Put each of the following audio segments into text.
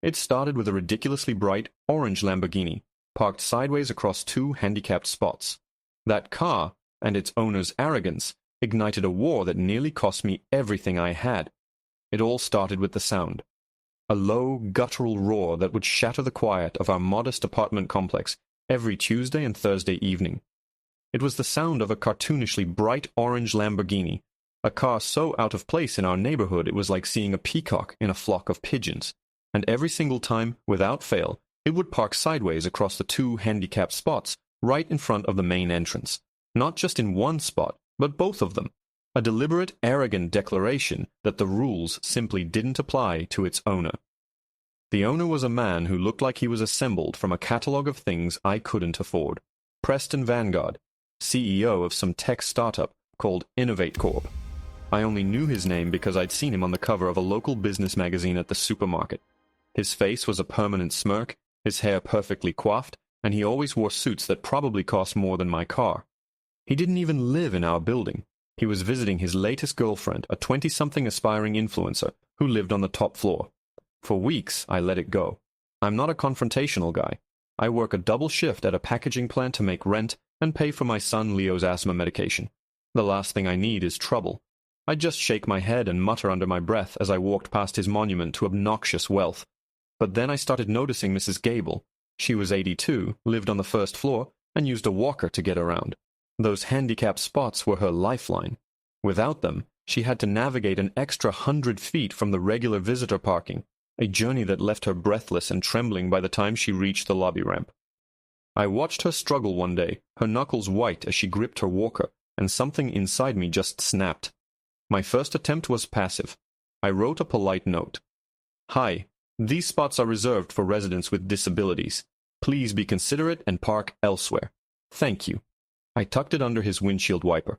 It started with a ridiculously bright orange Lamborghini, parked sideways across two handicapped spots. That car, and its owner's arrogance, ignited a war that nearly cost me everything I had. It all started with the sound. A low, guttural roar that would shatter the quiet of our modest apartment complex every Tuesday and Thursday evening. It was the sound of a cartoonishly bright orange Lamborghini, a car so out of place in our neighborhood it was like seeing a peacock in a flock of pigeons. And every single time, without fail, it would park sideways across the two handicapped spots right in front of the main entrance. Not just in one spot, but both of them. A deliberate, arrogant declaration that the rules simply didn't apply to its owner. The owner was a man who looked like he was assembled from a catalog of things I couldn't afford. Preston Vanguard, CEO of some tech startup called Innovate Corp. I only knew his name because I'd seen him on the cover of a local business magazine at the supermarket. His face was a permanent smirk, his hair perfectly coiffed, and he always wore suits that probably cost more than my car. He didn't even live in our building. He was visiting his latest girlfriend, a 20-something aspiring influencer, who lived on the top floor. For weeks, I let it go. I'm not a confrontational guy. I work a double shift at a packaging plant to make rent and pay for my son Leo's asthma medication. The last thing I need is trouble. I just shake my head and mutter under my breath as I walked past his monument to obnoxious wealth. But then I started noticing Mrs. Gable. She was 82, lived on the first floor, and used a walker to get around. Those handicapped spots were her lifeline. Without them, she had to navigate an extra 100 feet from the regular visitor parking, a journey that left her breathless and trembling by the time she reached the lobby ramp. I watched her struggle one day, her knuckles white as she gripped her walker, and something inside me just snapped. My first attempt was passive. I wrote a polite note. "Hi, these spots are reserved for residents with disabilities. Please be considerate and park elsewhere. Thank you." I tucked it under his windshield wiper.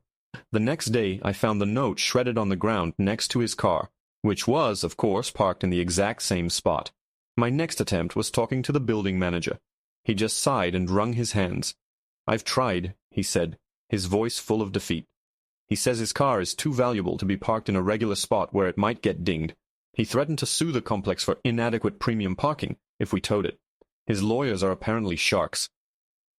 The next day, I found the note shredded on the ground next to his car, which was, of course, parked in the exact same spot. My next attempt was talking to the building manager. He just sighed and wrung his hands. "I've tried," he said, his voice full of defeat. "He says his car is too valuable to be parked in a regular spot where it might get dinged. He threatened to sue the complex for inadequate premium parking if we towed it. His lawyers are apparently sharks."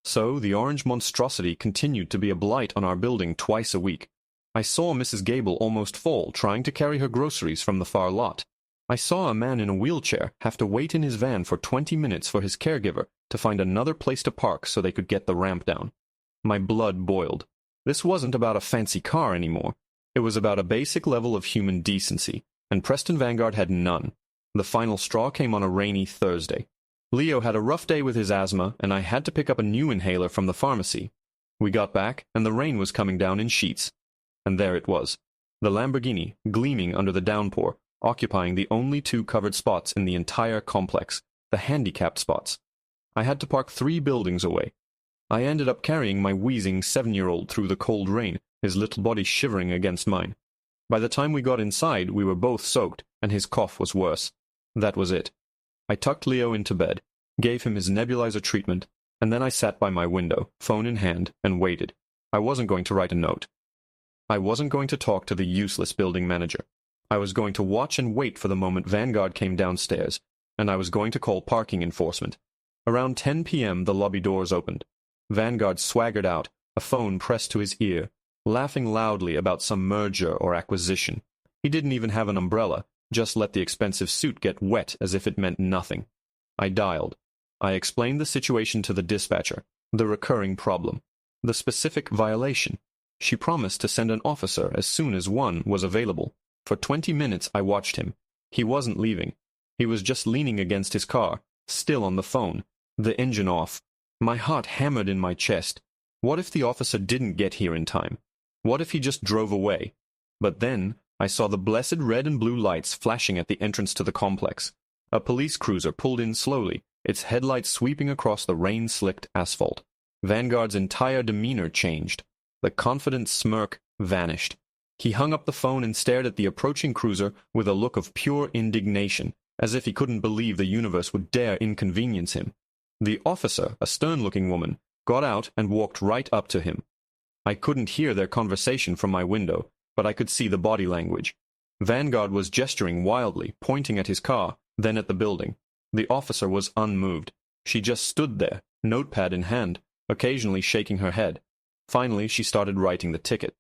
So the orange monstrosity continued to be a blight on our building twice a week. I saw Mrs. Gable almost fall trying to carry her groceries from the far lot. I saw a man in a wheelchair have to wait in his van for 20 minutes for his caregiver to find another place to park so they could get the ramp down. My blood boiled. This wasn't about a fancy car anymore. It was about a basic level of human decency, and Preston Vanguard had none. The final straw came on a rainy Thursday. Leo had a rough day with his asthma, and I had to pick up a new inhaler from the pharmacy. We got back, and the rain was coming down in sheets. And there it was, the Lamborghini, gleaming under the downpour, occupying the only two covered spots in the entire complex, the handicapped spots. I had to park 3 buildings away. I ended up carrying my wheezing 7-year-old through the cold rain, his little body shivering against mine. By the time we got inside, we were both soaked, and his cough was worse. That was it. I tucked Leo into bed, gave him his nebulizer treatment, and then I sat by my window, phone in hand, and waited. I wasn't going to write a note. I wasn't going to talk to the useless building manager. I was going to watch and wait for the moment Vanguard came downstairs, and I was going to call parking enforcement. Around 10 p.m. the lobby doors opened. Vanguard swaggered out, a phone pressed to his ear, laughing loudly about some merger or acquisition. He didn't even have an umbrella, just let the expensive suit get wet as if it meant nothing. I dialed. I explained the situation to the dispatcher, the recurring problem, the specific violation. She promised to send an officer as soon as one was available. For 20 minutes I watched him. He wasn't leaving. He was just leaning against his car, still on the phone, the engine off. My heart hammered in my chest. What if the officer didn't get here in time? What if he just drove away? But then I saw the blessed red and blue lights flashing at the entrance to the complex. A police cruiser pulled in slowly, its headlights sweeping across the rain-slicked asphalt. Vanguard's entire demeanor changed. The confident smirk vanished. He hung up the phone and stared at the approaching cruiser with a look of pure indignation, as if he couldn't believe the universe would dare inconvenience him. The officer, a stern-looking woman, got out and walked right up to him. I couldn't hear their conversation from my window, but I could see the body language. Vanguard was gesturing wildly, pointing at his car, then at the building. The officer was unmoved. She just stood there, notepad in hand, occasionally shaking her head. Finally, she started writing the ticket.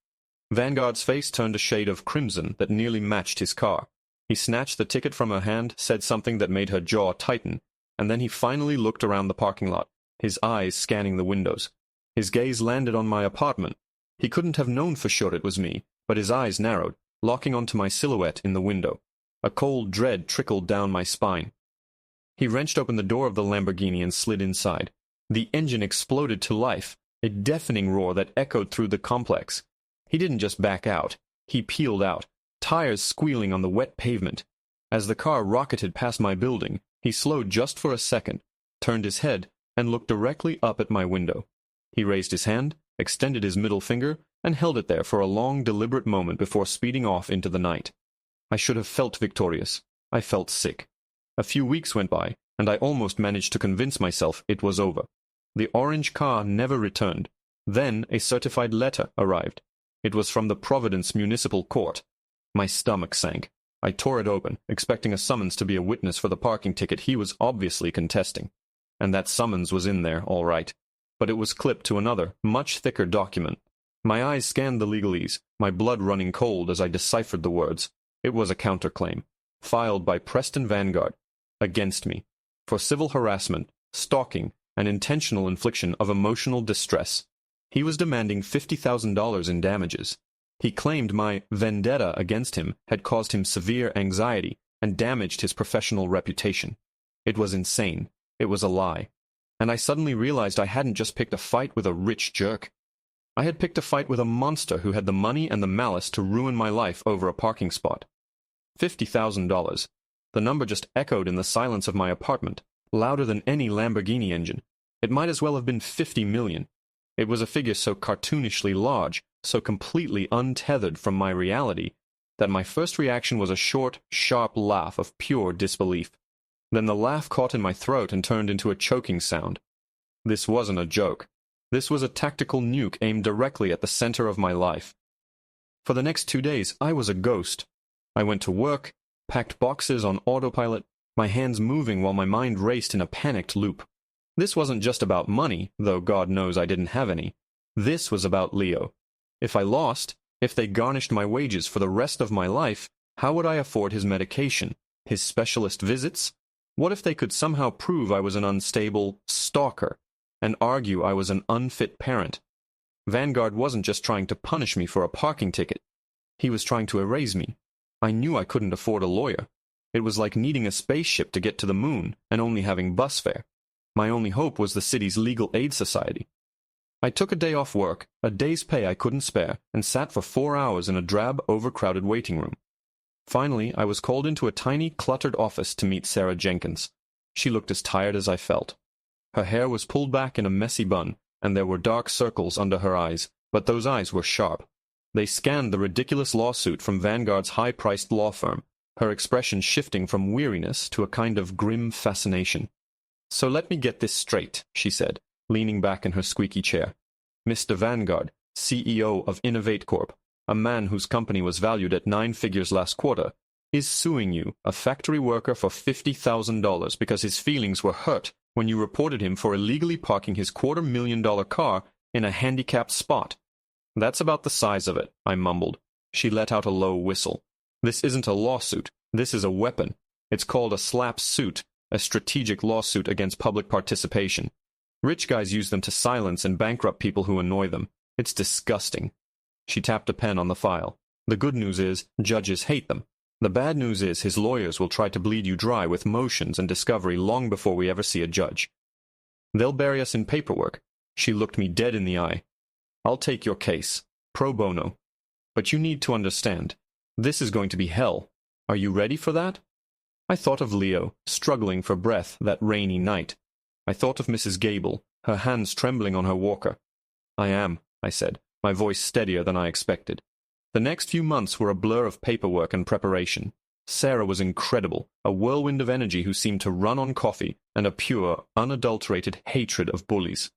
Vanguard's face turned a shade of crimson that nearly matched his car. He snatched the ticket from her hand, said something that made her jaw tighten, and then he finally looked around the parking lot, his eyes scanning the windows. His gaze landed on my apartment. He couldn't have known for sure it was me, but his eyes narrowed, locking onto my silhouette in the window. A cold dread trickled down my spine. He wrenched open the door of the Lamborghini and slid inside. The engine exploded to life, a deafening roar that echoed through the complex. He didn't just back out. He peeled out, tires squealing on the wet pavement. As the car rocketed past my building, he slowed just for a second, turned his head, and looked directly up at my window. He raised his hand, extended his middle finger, and held it there for a long, deliberate moment before speeding off into the night. I should have felt victorious. I felt sick. A few weeks went by, and I almost managed to convince myself it was over. The orange car never returned. Then a certified letter arrived. It was from the Providence Municipal Court. My stomach sank. I tore it open, expecting a summons to be a witness for the parking ticket he was obviously contesting. And that summons was in there, all right. But it was clipped to another, much thicker document. My eyes scanned the legalese, my blood running cold as I deciphered the words. It was a counterclaim, filed by Preston Vanguard, against me, for civil harassment, stalking, and intentional infliction of emotional distress. He was demanding $50,000 in damages. He claimed my vendetta against him had caused him severe anxiety and damaged his professional reputation. It was insane. It was a lie. And I suddenly realized I hadn't just picked a fight with a rich jerk. I had picked a fight with a monster who had the money and the malice to ruin my life over a parking spot. $50,000. The number just echoed in the silence of my apartment, louder than any Lamborghini engine. It might as well have been 50 million. It was a figure so cartoonishly large, so completely untethered from my reality, that my first reaction was a short, sharp laugh of pure disbelief. Then the laugh caught in my throat and turned into a choking sound. This wasn't a joke. This was a tactical nuke aimed directly at the center of my life. For the next 2 days, I was a ghost. I went to work, packed boxes on autopilot, my hands moving while my mind raced in a panicked loop. This wasn't just about money, though God knows I didn't have any. This was about Leo. If I lost, if they garnished my wages for the rest of my life, how would I afford his medication, his specialist visits? What if they could somehow prove I was an unstable stalker and argue I was an unfit parent? Vanguard wasn't just trying to punish me for a parking ticket. He was trying to erase me. I knew I couldn't afford a lawyer. It was like needing a spaceship to get to the moon and only having bus fare. My only hope was the city's legal aid society. I took a day off work, a day's pay I couldn't spare, and sat for 4 hours in a drab, overcrowded waiting room. Finally, I was called into a tiny, cluttered office to meet Sarah Jenkins. She looked as tired as I felt. Her hair was pulled back in a messy bun, and there were dark circles under her eyes, but those eyes were sharp. They scanned the ridiculous lawsuit from Vanguard's high-priced law firm, her expression shifting from weariness to a kind of grim fascination. "So let me get this straight," she said, leaning back in her squeaky chair. "Mr. Vanguard, CEO of Innovate Corp., a man whose company was valued at 9 figures last quarter, is suing you, a factory worker, for $50,000 because his feelings were hurt when you reported him for illegally parking his $250,000 car in a handicapped spot." "That's about the size of it," I mumbled. She let out a low whistle. "This isn't a lawsuit. This is a weapon. It's called a slap suit, a strategic lawsuit against public participation. Rich guys use them to silence and bankrupt people who annoy them. It's disgusting." She tapped a pen on the file. "The good news is, judges hate them. The bad news is his lawyers will try to bleed you dry with motions and discovery long before we ever see a judge. They'll bury us in paperwork." She looked me dead in the eye. "I'll take your case, pro bono. But you need to understand, this is going to be hell. Are you ready for that?" I thought of Leo, struggling for breath that rainy night. I thought of Mrs. Gable, her hands trembling on her walker. "I am," I said, my voice steadier than I expected. The next few months were a blur of paperwork and preparation. Sarah was incredible, a whirlwind of energy who seemed to run on coffee and a pure, unadulterated hatred of bullies.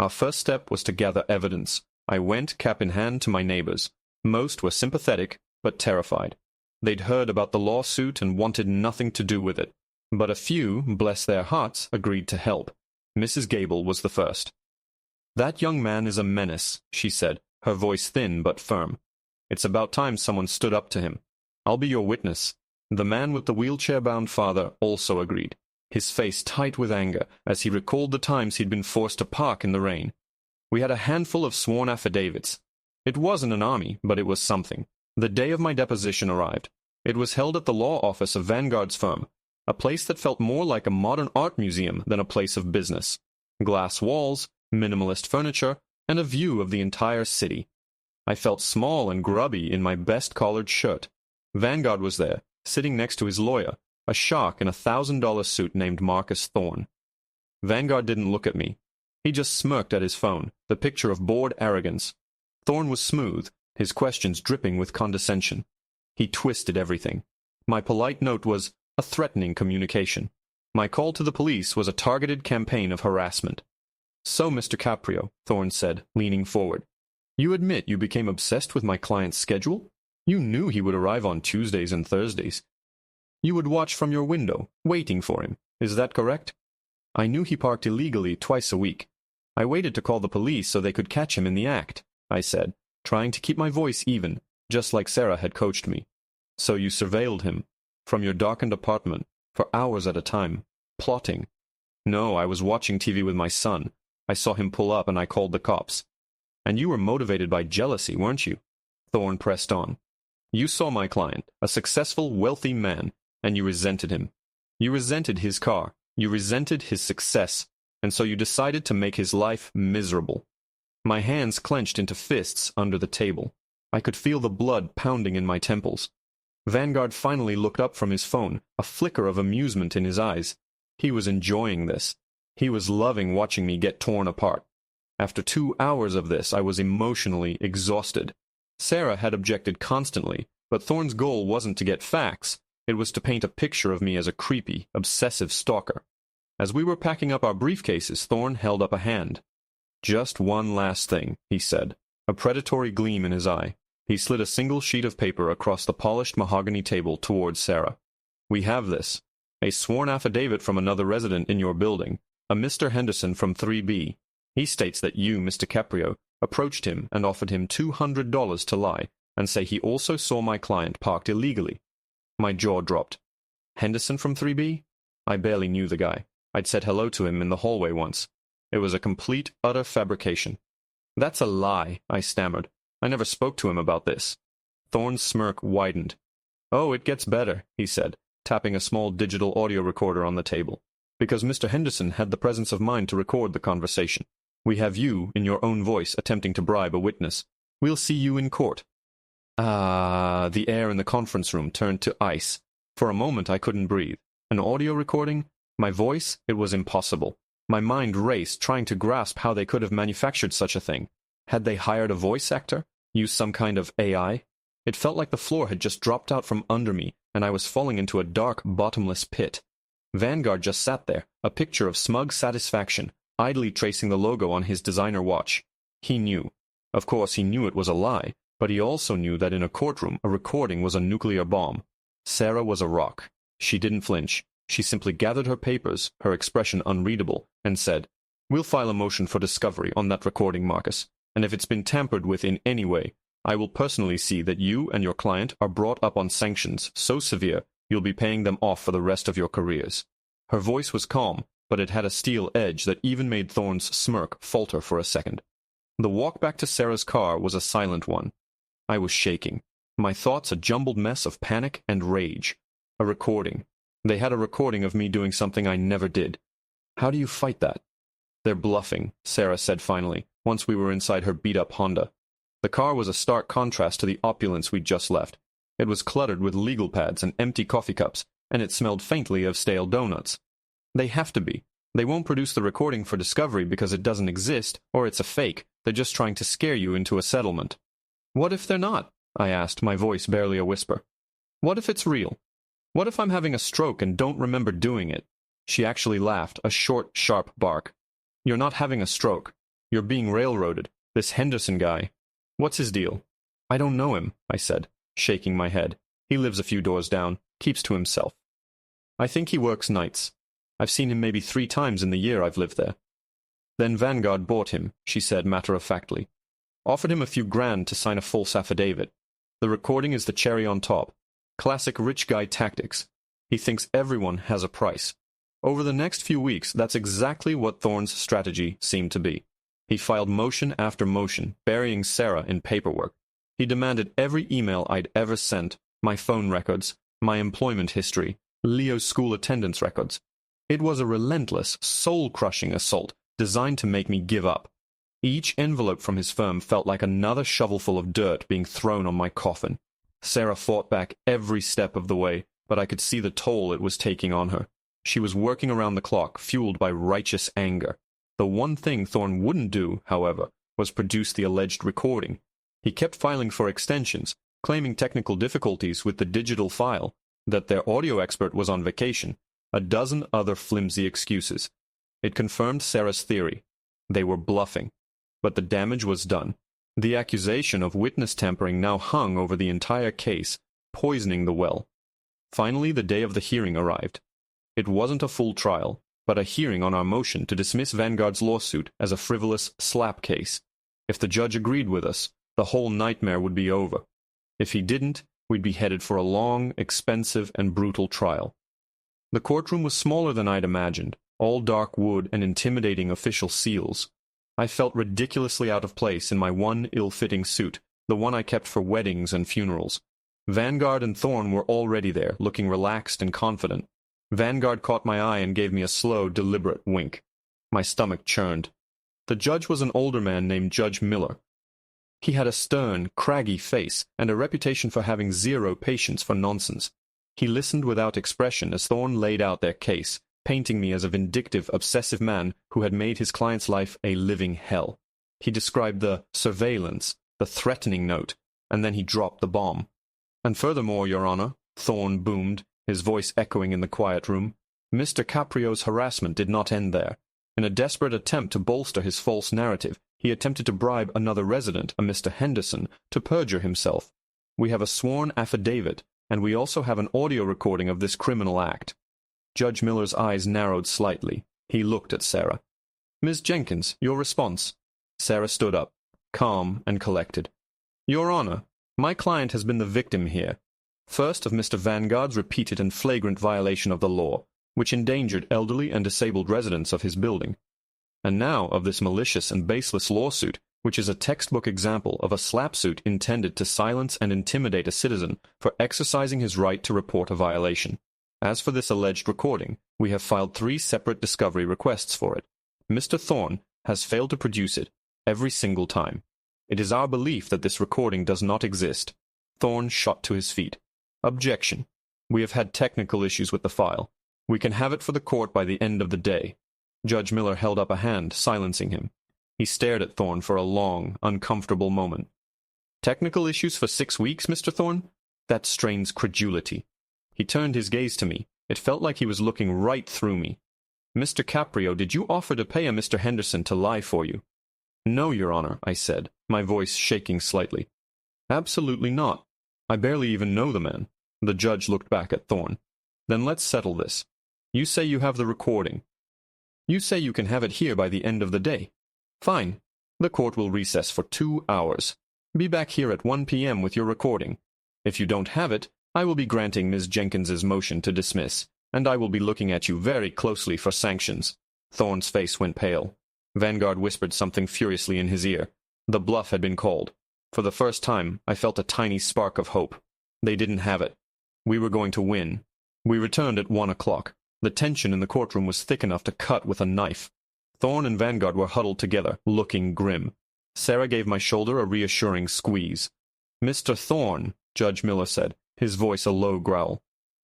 Our first step was to gather evidence. I went, cap in hand, to my neighbors. Most were sympathetic, but terrified. They'd heard about the lawsuit and wanted nothing to do with it. But a few, bless their hearts, agreed to help. Mrs. Gable was the first. "That young man is a menace," she said, her voice thin but firm. "It's about time someone stood up to him. I'll be your witness." The man with the wheelchair-bound father also agreed, his face tight with anger as he recalled the times he'd been forced to park in the rain. We had a handful of sworn affidavits. It wasn't an army, but it was something. The day of my deposition arrived. It was held at the law office of Vanguard's firm, a place that felt more like a modern art museum than a place of business. Glass walls, minimalist furniture, and a view of the entire city. I felt small and grubby in my best collared shirt. Vanguard was there, sitting next to his lawyer, a shark in a $1,000 suit named Marcus Thorne. Vanguard didn't look at me. He just smirked at his phone, the picture of bored arrogance. Thorne was smooth, his questions dripping with condescension. He twisted everything. My polite note was a threatening communication. My call to the police was a targeted campaign of harassment. "So, Mr. Caprio," Thorne said, leaning forward, "you admit you became obsessed with my client's schedule? You knew he would arrive on Tuesdays and Thursdays. You would watch from your window, waiting for him. Is that correct?" "I knew he parked illegally twice a week. I waited to call the police so they could catch him in the act," I said, trying to keep my voice even, just like Sarah had coached me. "So you surveilled him, from your darkened apartment, for hours at a time, plotting." "No, I was watching TV with my son. I saw him pull up and I called the cops." "And you were motivated by jealousy, weren't you?" Thorne pressed on. "You saw my client, a successful, wealthy man, and you resented him. You resented his car. You resented his success, and so you decided to make his life miserable." My hands clenched into fists under the table. I could feel the blood pounding in my temples. Vanguard finally looked up from his phone, a flicker of amusement in his eyes. He was enjoying this. He was loving watching me get torn apart. After 2 hours of this, I was emotionally exhausted. Sarah had objected constantly, but Thorne's goal wasn't to get facts. It was to paint a picture of me as a creepy, obsessive stalker. As we were packing up our briefcases, Thorne held up a hand. "Just one last thing," he said, a predatory gleam in his eye. He slid a single sheet of paper across the polished mahogany table towards Sarah. "We have this. A sworn affidavit from another resident in your building, a Mr. Henderson from 3B. He states that you, Mr. Caprio, approached him and offered him $200 to lie and say he also saw my client parked illegally." My jaw dropped. Henderson from 3B? I barely knew the guy. I'd said hello to him in the hallway once. It was a complete, utter fabrication. "That's a lie," I stammered. "I never spoke to him about this." Thorne's smirk widened. "Oh, it gets better," he said, tapping a small digital audio recorder on the table. "Because Mr. Henderson had the presence of mind to record the conversation. We have you, in your own voice, attempting to bribe a witness. We'll see you in court." The air in the conference room turned to ice. For a moment I couldn't breathe. An audio recording? My voice? It was impossible. My mind raced, trying to grasp how they could have manufactured such a thing. Had they hired a voice actor? Used some kind of AI? It felt like the floor had just dropped out from under me, and I was falling into a dark, bottomless pit. Vanguard just sat there, a picture of smug satisfaction, idly tracing the logo on his designer watch. He knew. Of course, he knew it was a lie, but he also knew that in a courtroom, a recording was a nuclear bomb. Sarah was a rock. She didn't flinch. She simply gathered her papers, her expression unreadable, and said, "We'll file a motion for discovery on that recording, Marcus, and if it's been tampered with in any way, I will personally see that you and your client are brought up on sanctions so severe you'll be paying them off for the rest of your careers." Her voice was calm, but it had a steel edge that even made Thorne's smirk falter for a second. The walk back to Sarah's car was a silent one. I was shaking, my thoughts a jumbled mess of panic and rage. A recording. They had a recording of me doing something I never did. How do you fight that? "They're bluffing," Sarah said finally, once we were inside her beat-up Honda. The car was a stark contrast to the opulence we'd just left. It was cluttered with legal pads and empty coffee cups, and it smelled faintly of stale donuts. "They have to be. They won't produce the recording for discovery because it doesn't exist, or it's a fake. They're just trying to scare you into a settlement." "What if they're not?" I asked, my voice barely a whisper. "What if it's real? What if I'm having a stroke and don't remember doing it?" She actually laughed, a short, sharp bark. "You're not having a stroke. You're being railroaded. This Henderson guy. What's his deal?" "I don't know him," I said, shaking my head. "He lives a few doors down, keeps to himself." I think he works nights. I've seen him maybe 3 times in the year I've lived there. Then Vanguard bought him, she said matter-of-factly. Offered him a few grand to sign a false affidavit. The recording is the cherry on top. Classic rich guy tactics. He thinks everyone has a price. Over the next few weeks, that's exactly what Thorne's strategy seemed to be. He filed motion after motion, burying Sarah in paperwork. He demanded every email I'd ever sent, my phone records, my employment history, Leo's school attendance records. It was a relentless, soul-crushing assault designed to make me give up. Each envelope from his firm felt like another shovelful of dirt being thrown on my coffin. Sarah fought back every step of the way, but I could see the toll it was taking on her. She was working around the clock, fueled by righteous anger. The one thing Thorne wouldn't do, however, was produce the alleged recording. He kept filing for extensions, claiming technical difficulties with the digital file, that their audio expert was on vacation, a dozen other flimsy excuses. It confirmed Sarah's theory. They were bluffing. But the damage was done. The accusation of witness tampering now hung over the entire case, poisoning the well. Finally, the day of the hearing arrived. It wasn't a full trial, but a hearing on our motion to dismiss Vanguard's lawsuit as a frivolous slap case. If the judge agreed with us, the whole nightmare would be over. If he didn't, we'd be headed for a long, expensive, and brutal trial. The courtroom was smaller than I'd imagined, all dark wood and intimidating official seals. I felt ridiculously out of place in my one ill-fitting suit, the one I kept for weddings and funerals. Vanguard and Thorne were already there, looking relaxed and confident. Vanguard caught my eye and gave me a slow, deliberate wink. My stomach churned. The judge was an older man named Judge Miller. He had a stern, craggy face and a reputation for having zero patience for nonsense. He listened without expression as Thorne laid out their case, painting me as a vindictive, obsessive man who had made his client's life a living hell. He described the surveillance, the threatening note, and then he dropped the bomb. And furthermore, Your Honor, Thorne boomed, his voice echoing in the quiet room, Mr. Caprio's harassment did not end there. In a desperate attempt to bolster his false narrative, he attempted to bribe another resident, a Mr. Henderson, to perjure himself. We have a sworn affidavit, and we also have an audio recording of this criminal act. Judge Miller's eyes narrowed slightly. He looked at Sarah. Ms. Jenkins, your response. Sarah stood up, calm and collected. Your Honor, my client has been the victim here. First, of Mr. Vanguard's repeated and flagrant violation of the law, which endangered elderly and disabled residents of his building. And now of this malicious and baseless lawsuit, which is a textbook example of a slap suit intended to silence and intimidate a citizen for exercising his right to report a violation. As for this alleged recording, we have filed 3 separate discovery requests for it. Mr. Thorne has failed to produce it every single time. It is our belief that this recording does not exist. Thorne shot to his feet. Objection. We have had technical issues with the file. We can have it for the court by the end of the day. Judge Miller held up a hand, silencing him. He stared at Thorne for a long, uncomfortable moment. Technical issues for 6 weeks, Mr. Thorne? That strains credulity. He turned his gaze to me. It felt like he was looking right through me. Mr. Caprio, did you offer to pay a Mr. Henderson to lie for you? No, Your Honor, I said, my voice shaking slightly. Absolutely not. I barely even know the man. The judge looked back at Thorne. Then let's settle this. You say you have the recording. You say you can have it here by the end of the day. Fine. The court will recess for 2 hours. Be back here at 1 p.m. with your recording. If you don't have it, I will be granting Ms. Jenkins's motion to dismiss, and I will be looking at you very closely for sanctions. Thorne's face went pale. Vanguard whispered something furiously in his ear. The bluff had been called. For the first time, I felt a tiny spark of hope. They didn't have it. We were going to win. We returned at 1 o'clock. The tension in the courtroom was thick enough to cut with a knife. Thorne and Vanguard were huddled together, looking grim. Sarah gave my shoulder a reassuring squeeze. Mr. Thorne, Judge Miller said, his voice a low growl.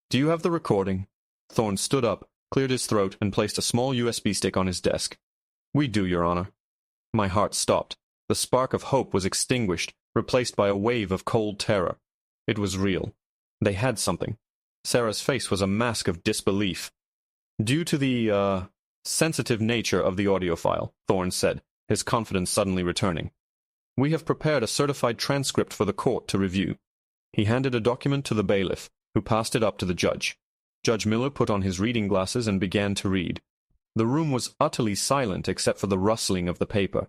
Do you have the recording? Thorne stood up, cleared his throat, and placed a small USB stick on his desk. We do, Your Honor. My heart stopped. The spark of hope was extinguished, replaced by a wave of cold terror. It was real. They had something. Sarah's face was a mask of disbelief. Due to the, sensitive nature of the audio file, Thorne said, his confidence suddenly returning. We have prepared a certified transcript for the court to review. He handed a document to the bailiff, who passed it up to the judge. Judge Miller put on his reading glasses and began to read. The room was utterly silent except for the rustling of the paper.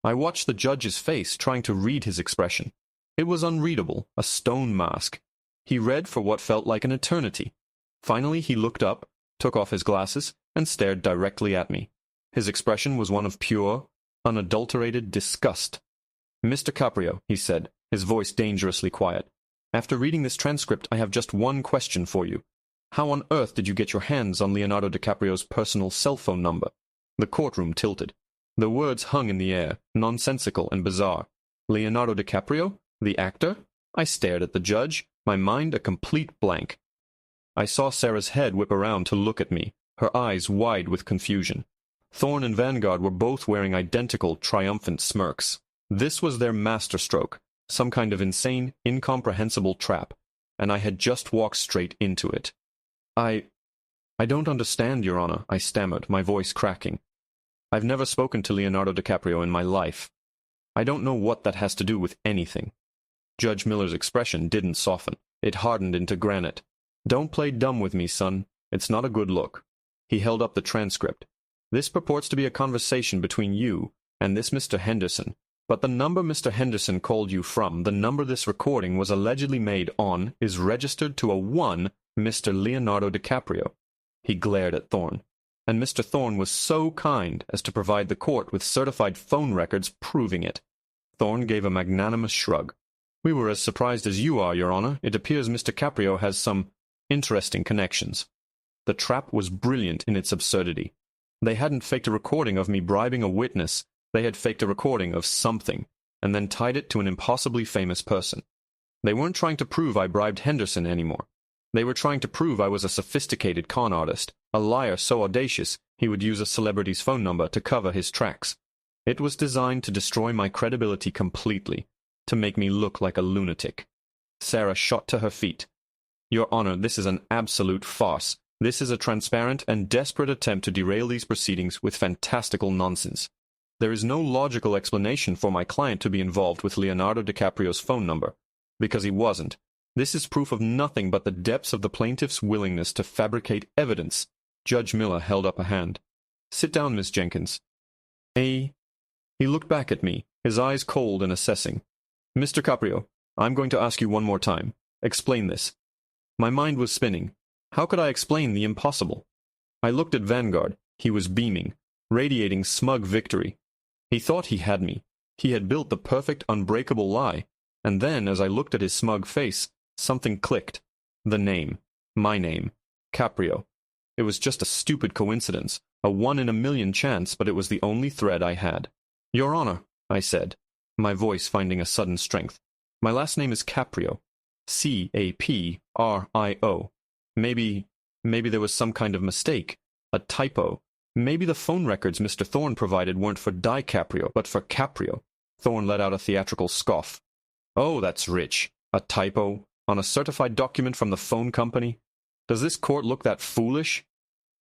I watched the judge's face, trying to read his expression. It was unreadable, a stone mask. He read for what felt like an eternity. Finally, he looked up, took off his glasses, and stared directly at me. His expression was one of pure, unadulterated disgust. "Mr. Caprio," he said, his voice dangerously quiet, "after reading this transcript, I have just one question for you. How on earth did you get your hands on Leonardo DiCaprio's personal cell phone number?" The courtroom tilted. The words hung in the air, nonsensical and bizarre. Leonardo DiCaprio? The actor? I stared at the judge, my mind a complete blank. I saw Sarah's head whip around to look at me, her eyes wide with confusion. Thorne and Vanguard were both wearing identical, triumphant smirks. This was their masterstroke, some kind of insane, incomprehensible trap, and I had just walked straight into it. I don't understand, Your Honor," I stammered, my voice cracking. "I've never spoken to Leonardo DiCaprio in my life. I don't know what that has to do with anything." Judge Miller's expression didn't soften. It hardened into granite. "Don't play dumb with me, son. It's not a good look." He held up the transcript. "This purports to be a conversation between you and this Mr. Henderson, but the number Mr. Henderson called you from, the number this recording was allegedly made on, is registered to a one Mr. Leonardo DiCaprio." He glared at Thorne. "And Mr. Thorne was so kind as to provide the court with certified phone records proving it." Thorne gave a magnanimous shrug. "We were as surprised as you are, Your Honor. It appears Mr. Caprio has some interesting connections." The trap was brilliant in its absurdity. They hadn't faked a recording of me bribing a witness. They had faked a recording of something, and then tied it to an impossibly famous person. They weren't trying to prove I bribed Henderson anymore. They were trying to prove I was a sophisticated con artist, a liar so audacious he would use a celebrity's phone number to cover his tracks. It was designed to destroy my credibility completely, to make me look like a lunatic. Sarah shot to her feet. "Your Honor, this is an absolute farce. This is a transparent and desperate attempt to derail these proceedings with fantastical nonsense. There is no logical explanation for my client to be involved with Leonardo DiCaprio's phone number, because he wasn't. This is proof of nothing but the depths of the plaintiff's willingness to fabricate evidence." Judge Miller held up a hand. "Sit down, Miss Jenkins." He looked back at me, his eyes cold and assessing. "Mr. Caprio, I'm going to ask you one more time. Explain this." My mind was spinning. How could I explain the impossible? I looked at Vanguard. He was beaming, radiating smug victory. He thought he had me. He had built the perfect, unbreakable lie. And then, as I looked at his smug face, something clicked. The name. My name. Caprio. It was just a stupid coincidence, a 1 in a million chance, but it was the only thread I had. "Your Honor," I said, my voice finding a sudden strength, "my last name is Caprio. Caprio. Maybe there was some kind of mistake, a typo. Maybe the phone records Mr. Thorne provided weren't for DiCaprio, but for Caprio." Thorne let out a theatrical scoff. "Oh, that's rich. A typo on a certified document from the phone company. Does this court look that foolish?"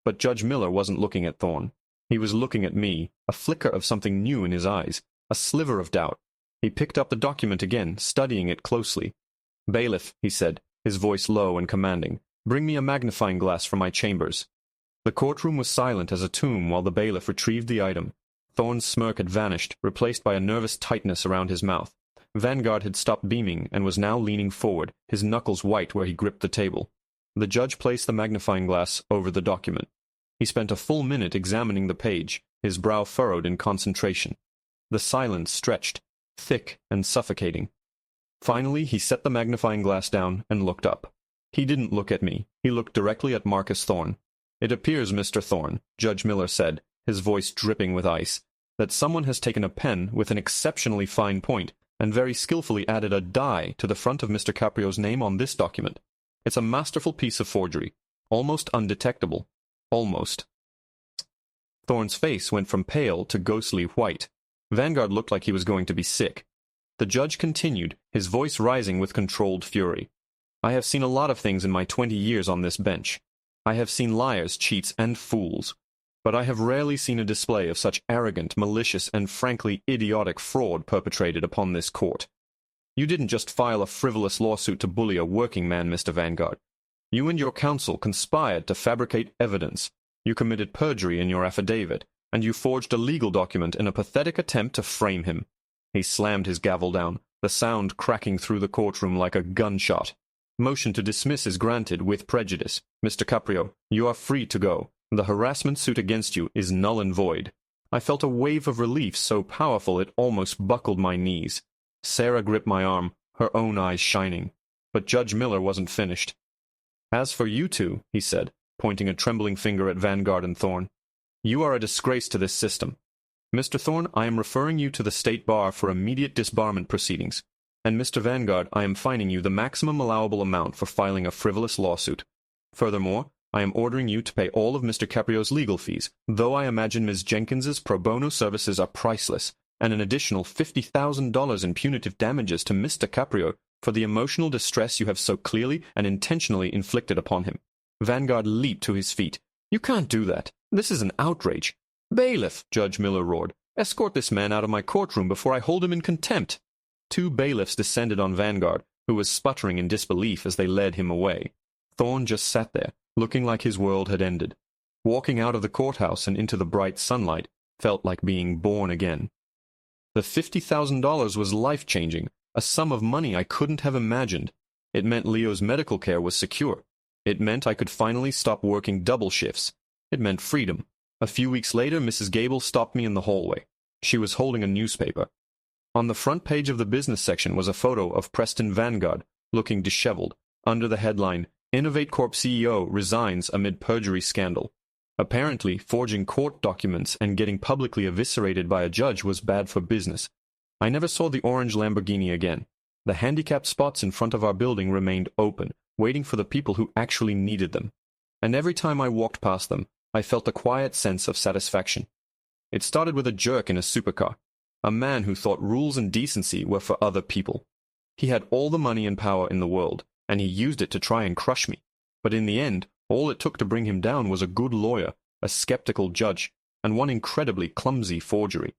But Judge Miller wasn't looking at Thorne. He was looking at me, a flicker of something new in his eyes, a sliver of doubt. He picked up the document again, studying it closely. "Bailiff," he said, his voice low and commanding, "bring me a magnifying glass from my chambers." The courtroom was silent as a tomb while the bailiff retrieved the item. Thorne's smirk had vanished, replaced by a nervous tightness around his mouth. Vanguard had stopped beaming and was now leaning forward, his knuckles white where he gripped the table. The judge placed the magnifying glass over the document. He spent a full minute examining the page, his brow furrowed in concentration. The silence stretched, thick and suffocating. Finally, he set the magnifying glass down and looked up. He didn't look at me. He looked directly at Marcus Thorne. "It appears, Mr. Thorne," Judge Miller said, his voice dripping with ice, "that someone has taken a pen with an exceptionally fine point and very skillfully added a die to the front of Mr. Caprio's name on this document. It's a masterful piece of forgery, almost undetectable. Almost." Thorne's face went from pale to ghostly white. Vanguard looked like he was going to be sick. The judge continued, his voice rising with controlled fury. "I have seen a lot of things in my 20 years on this bench. I have seen liars, cheats, and fools. But I have rarely seen a display of such arrogant, malicious, and frankly idiotic fraud perpetrated upon this court. You didn't just file a frivolous lawsuit to bully a working man, Mr. Vanguard. You and your counsel conspired to fabricate evidence. You committed perjury in your affidavit, and you forged a legal document in a pathetic attempt to frame him. He slammed his gavel down, the sound cracking through the courtroom like a gunshot. Motion to dismiss is granted with prejudice. Mr. Caprio, you are free to go. The harassment suit against you is null and void. I felt a wave of relief so powerful it almost buckled my knees. Sarah gripped my arm, her own eyes shining. But Judge Miller wasn't finished. As for you two, he said, pointing a trembling finger at Vanguard and Thorne, you are a disgrace to this system. Mr. Thorne, I am referring you to the State Bar for immediate disbarment proceedings. And Mr. Vanguard, I am fining you the maximum allowable amount for filing a frivolous lawsuit. Furthermore, I am ordering you to pay all of Mr. Caprio's legal fees, though I imagine Ms. Jenkins's pro bono services are priceless, and an additional $50,000 in punitive damages to Mr. Caprio for the emotional distress you have so clearly and intentionally inflicted upon him. Vanguard leaped to his feet. You can't do that. This is an outrage. Bailiff, Judge Miller roared, escort this man out of my courtroom before I hold him in contempt. Two bailiffs descended on Vanguard, who was sputtering in disbelief as they led him away. Thorne just sat there, looking like his world had ended. Walking out of the courthouse and into the bright sunlight felt like being born again. The $50,000 was life-changing, a sum of money I couldn't have imagined. It meant Leo's medical care was secure. It meant I could finally stop working double shifts. It meant freedom. A few weeks later, Mrs. Gable stopped me in the hallway. She was holding a newspaper. On the front page of the business section was a photo of Preston Vanguard, looking disheveled, under the headline, Innovate Corp CEO resigns amid perjury scandal. Apparently, forging court documents and getting publicly eviscerated by a judge was bad for business. I never saw the orange Lamborghini again. The handicapped spots in front of our building remained open, waiting for the people who actually needed them. And every time I walked past them, I felt a quiet sense of satisfaction. It started with a jerk in a supercar, a man who thought rules and decency were for other people. He had all the money and power in the world, and he used it to try and crush me. But in the end, all it took to bring him down was a good lawyer, a skeptical judge, and one incredibly clumsy forgery.